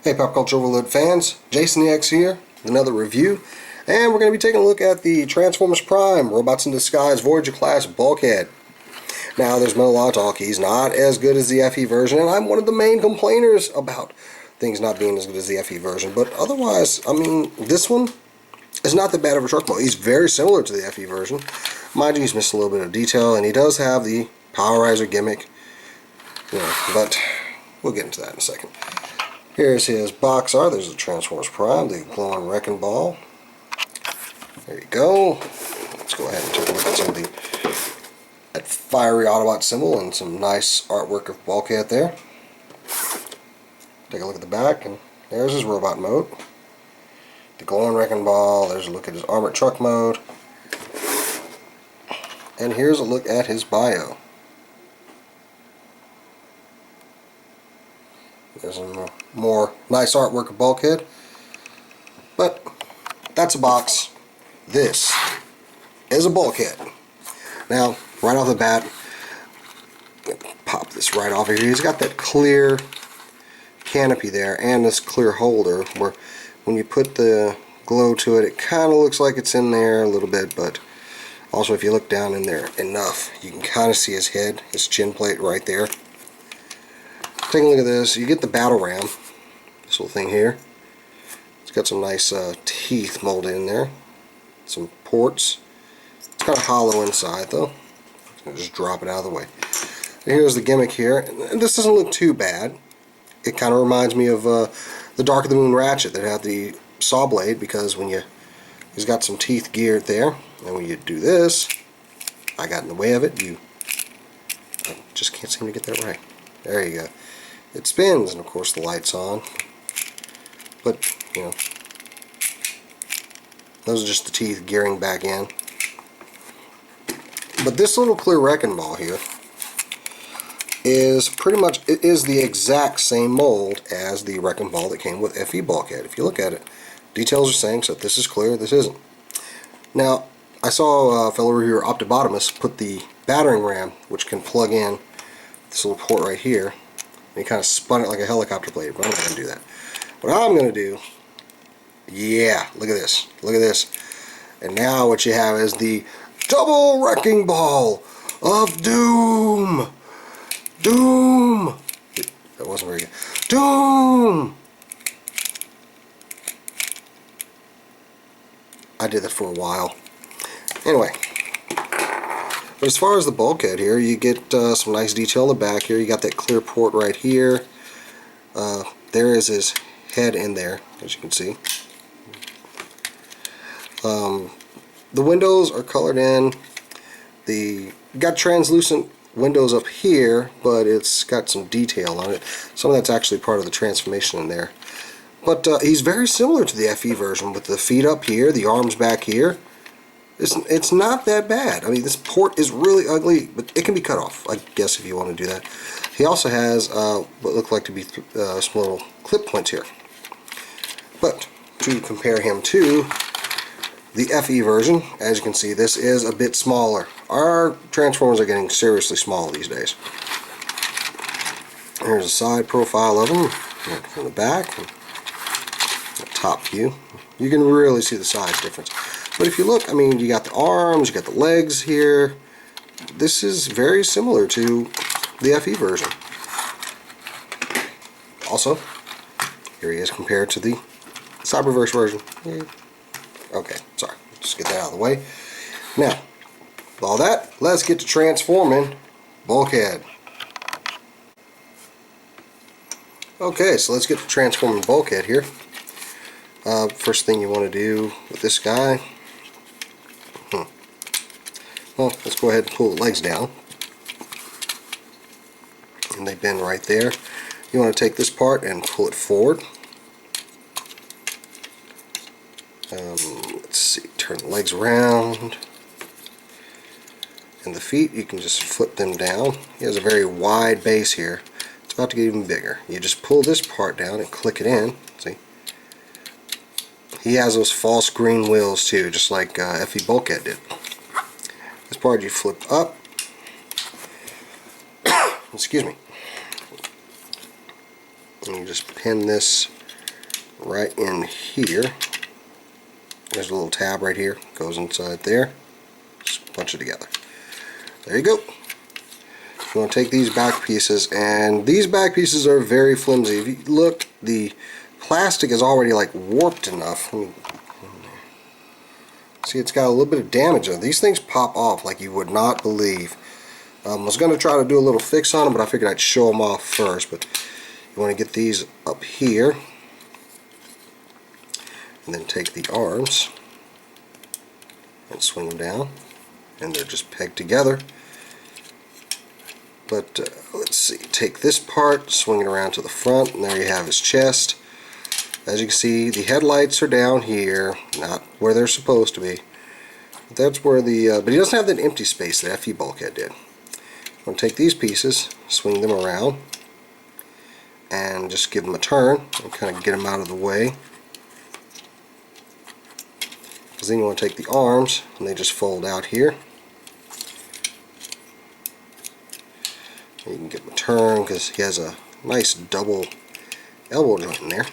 Hey Pop Culture Overload fans, Jason EX here with another review, and we're going to be taking a look at the Transformers Prime Robots in Disguise Voyager class Bulkhead. Now there's been a lot of talk, he's not as good as the FE version, and I'm one of the main complainers about things not being as good as the FE version, but otherwise, I mean, this one is not that bad of a truck model. He's very similar to the FE version. Mind you, he's missed a little bit of detail, and he does have the Powerizer gimmick, but we'll get into that in a second. Here's his box art. There's the Transformers Prime, the glowing wrecking ball. There you go. Let's go ahead and take a look at some of that fiery Autobot symbol and some nice artwork of Bulkhead there. Take a look at the back, and there's his robot mode. The glowing wrecking ball. There's a look at his armored truck mode. And here's a look at his bio. There's some more nice artwork of Bulkhead. But that's a box. This is a Bulkhead. Now, right off the bat, pop this right off of here. He's got that clear canopy there and this clear holder where when you put the glow to it, it kind of looks like it's in there a little bit, but also if you look down in there enough, you can kind of see his head, his chin plate right there. Take a look at this. You get the battle ram, this little thing here. It's got some nice teeth molded in there, some ports. It's kind of hollow inside though. I'm going to just drop it out of the way. And here's the gimmick here, and this doesn't look too bad. It kind of reminds me of the Dark of the Moon Ratchet that had the saw blade, because he's got some teeth geared there, and when you do this, I got in the way of it. I just can't seem to get that right. There you go. It spins, and of course the light's on. But, those are just the teeth gearing back in. But this little clear wrecking ball here is pretty much, it is the exact same mold as the wrecking ball that came with FE Bulkhead. If you look at it, details are saying, so this is clear, this isn't. Now, I saw a fellow reviewer, Optibotimus, put the battering ram, which can plug in this little port right here, and he kind of spun it like a helicopter blade, but I'm not going to do that. What I'm going to do, yeah, look at this, look at this. And now what you have is the double wrecking ball of Doom. Doom! That wasn't very good. Doom! I did that for a while. Anyway, but as far as the Bulkhead here, you get some nice detail in the back here. You got that clear port right here. There is his head in there, as you can see. The windows are colored in. You got translucent windows up here, but it's got some detail on it. Some of that's actually part of the transformation in there. But he's very similar to the FE version, with the feet up here, the arms back here. It's not that bad. I mean, this port is really ugly, but it can be cut off, I guess, if you want to do that. He also has what look like to be some little clip points here. But to compare him to the FE version, as you can see, this is a bit smaller. Our Transformers are getting seriously small these days. Here's a side profile of them from the back, and the top view. You can really see the size difference. But if you look, I mean, you got the arms, you got the legs here. This is very similar to the FE version. Also, here he is compared to the Cyberverse version. Okay, sorry, just get that out of the way. Now, with all that, let's get to transforming Bulkhead. Okay, so let's get to transforming Bulkhead here. First thing you want to do with this guy, well, let's go ahead and pull the legs down. And they bend right there. You want to take this part and pull it forward. Let's see, turn the legs around. And the feet, you can just flip them down. He has a very wide base here. It's about to get even bigger. You just pull this part down and click it in. See? He has those false green wheels too, just like FE Bulkhead did. This part you flip up. Excuse me. And you just pin this right in here. There's a little tab right here, goes inside there. Just punch it together. There you go. You want to take these back pieces, and these back pieces are very flimsy. If you look, the plastic is already like warped enough. See, it's got a little bit of damage on it. These things pop off like you would not believe. I was going to try to do a little fix on them, but I figured I'd show them off first. But you want to get these up here, and then take the arms and swing them down, and they're just pegged together. But let's see, take this part, swing it around to the front, and there you have his chest. As you can see, the headlights are down here, not where they're supposed to be. That's where the, but he doesn't have that empty space that FE Bulkhead did. I'm going to take these pieces, swing them around, and just give them a turn, and kind of get them out of the way. Because then you want to take the arms, and they just fold out here. You can give him a turn, because he has a nice double elbow joint in there.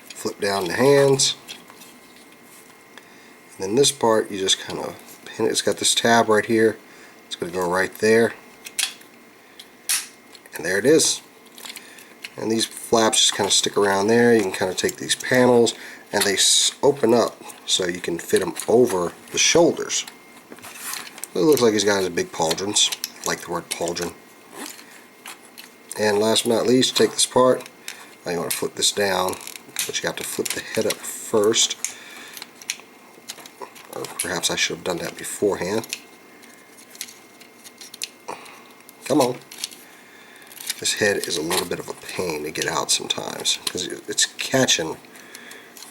Flip down the hands, and then this part you just kind of pin it. It's got this tab right here. It's going to go right there, and there it is. And these flaps just kind of stick around there. You can kind of take these panels, and they open up so you can fit them over the shoulders. It looks like he's got his big pauldrons. I like the word pauldron. And last but not least, take this part. Now you want to flip this down, but you have to flip the head up first. Or perhaps I should have done that beforehand. Come on. This head is a little bit of a pain to get out sometimes, because it's catching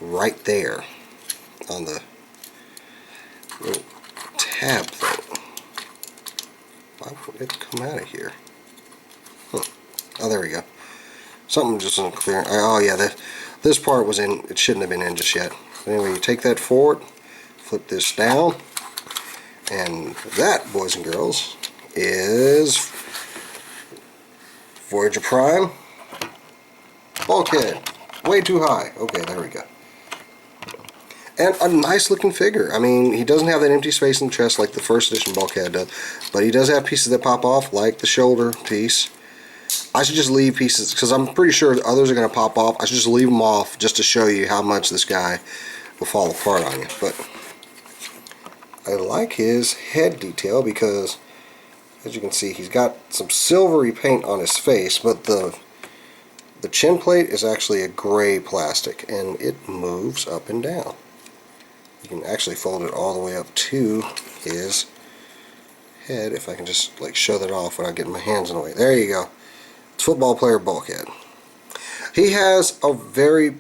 right there on the little tab thing. Why would it come out of here? Oh, there we go. Something just isn't clear. Oh yeah, this part was in. It shouldn't have been in just yet. Anyway, you take that forward, flip this down, and that, boys and girls, is Voyager Prime Bulkhead. Way too high. Okay, there we go. And a nice looking figure. I mean, he doesn't have that empty space in the chest like the first edition Bulkhead does, but he does have pieces that pop off, like the shoulder piece. I should just leave pieces, because I'm pretty sure others are going to pop off. I should just leave them off just to show you how much this guy will fall apart on you. But I like his head detail because, as you can see, he's got some silvery paint on his face, but the chin plate is actually a gray plastic, and it moves up and down. You can actually fold it all the way up to his head, if I can just like show that off without getting my hands in the way. There you go. It's football player Bulkhead. He has a very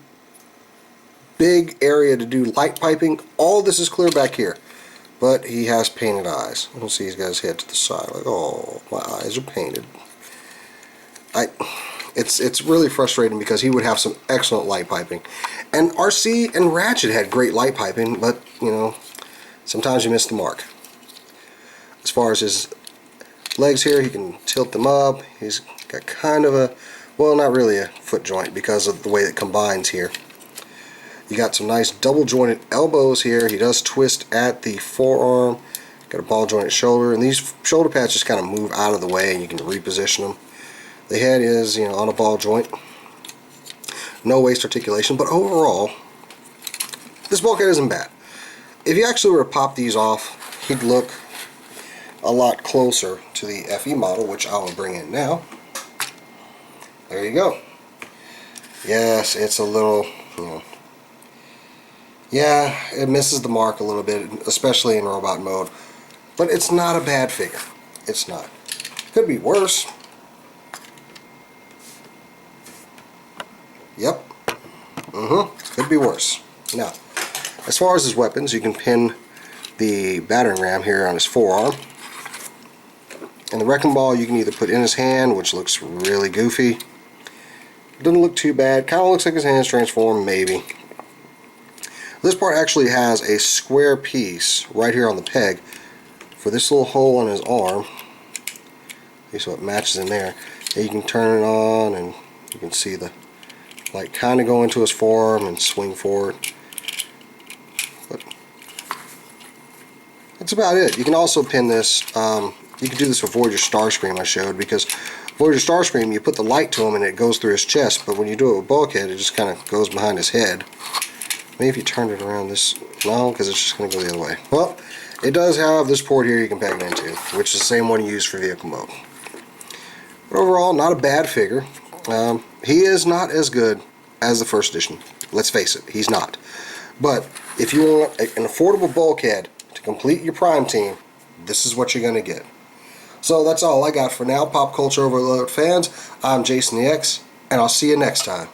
big area to do light piping. All this is clear back here, but he has painted eyes. You can see he's got his head to the side, like, oh, my eyes are painted. It's really frustrating because he would have some excellent light piping. And RC and Ratchet had great light piping, but, you know, sometimes you miss the mark. As far as his legs here, he can tilt them up. He's got kind of a, well, not really a foot joint because of the way it combines here. You got some nice double jointed elbows here. He does twist at the forearm. Got a ball jointed shoulder, and these shoulder pads just kind of move out of the way, and you can reposition them. The head is, you know, on a ball joint. No waist articulation, but overall, this Bulkhead isn't bad. If you actually were to pop these off, he'd look a lot closer to the FE model, which I will bring in now. There you go. Yes, it's a little, you know, yeah, it misses the mark a little bit, especially in robot mode, but it's not a bad figure. It's not. Could be worse. Yep. Could be worse. Now, as far as his weapons, you can pin the battering ram here on his forearm. And the wrecking ball you can either put in his hand, which looks really goofy. Doesn't look too bad. Kind of looks like his hand's transformed, maybe. This part actually has a square piece right here on the peg for this little hole on his arm so it matches in there. And you can turn it on and you can see the light kind of go into his forearm and swing forward. But that's about it. You can also pin this, you can do this with Voyager Starscream I showed, because Voyager Starscream, you put the light to him and it goes through his chest, but when you do it with Bulkhead, it just kind of goes behind his head. Maybe if you turned it around this, no, because it's just going to go the other way. Well, it does have this port here you can plug it into, which is the same one you use for vehicle mode. But overall, not a bad figure. He is not as good as the first edition. Let's face it, he's not. But if you want an affordable Bulkhead to complete your Prime team, this is what you're going to get. So that's all I got for now, Pop Culture Overload fans. I'm Jason the X, and I'll see you next time.